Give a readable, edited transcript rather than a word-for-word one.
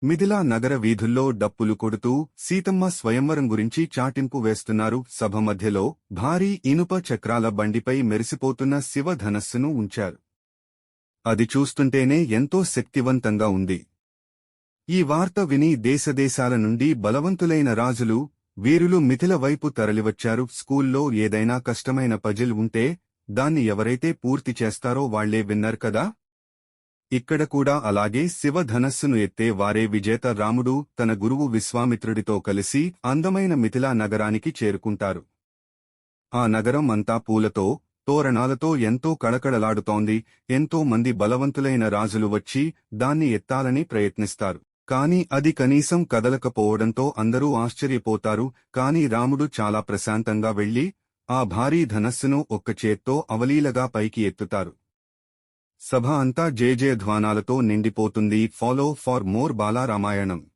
మిథిలా నగర వీధుల్లో డప్పులు కొడుతూ సీతమ్మ స్వయంవరం గురించి చాటింపు వేస్తున్నారు. సభ మధ్యలో భారీ ఇనుప చక్రాల బండిపై మెరిసిపోతున్న శివధనస్సును ఉంచారు. అది చూస్తుంటేనే ఎంతో శక్తివంతంగా ఉంది. ఈ వార్త విని దేశదేశాల నుండి బలవంతులైన రాజులు, వీరులు మిథిల వైపు తరలివచ్చారు. స్కూల్లో ఏదైనా కష్టమైన పజిల్ ఉంటే దాన్ని ఎవరైతే పూర్తి చేస్తారో వాళ్లే విన్నర్ కదా. ఇక్కడ కూడా అలాగే శివధనస్సును ఎత్తే వారే విజేత. రాముడు తన గురువు విశ్వామిత్రుడితో కలిసి అందమైన మిథిలా నగరానికి చేరుకుంటారు. ఆ నగరం అంతా పూలతో, తోరణాలతో ఎంతో కళకళలాడుతోంది. ఎంతో మంది బలవంతులైన రాజులు వచ్చి దాన్ని ఎత్తాలని ప్రయత్నిస్తారు. కాని అది కనీసం కదలకపోవడంతో అందరూ ఆశ్చర్యపోతారు. కాని రాముడు చాలా ప్రశాంతంగా వెళ్లి ఆ భారీ ధనస్సును ఒక్క చేత్తో అవలీలగా పైకి ఎత్తుతారు. సభ అంతా జయజయధ్వానాలతో నిండిపోతుంది. Follow for more Bala Ramayanam.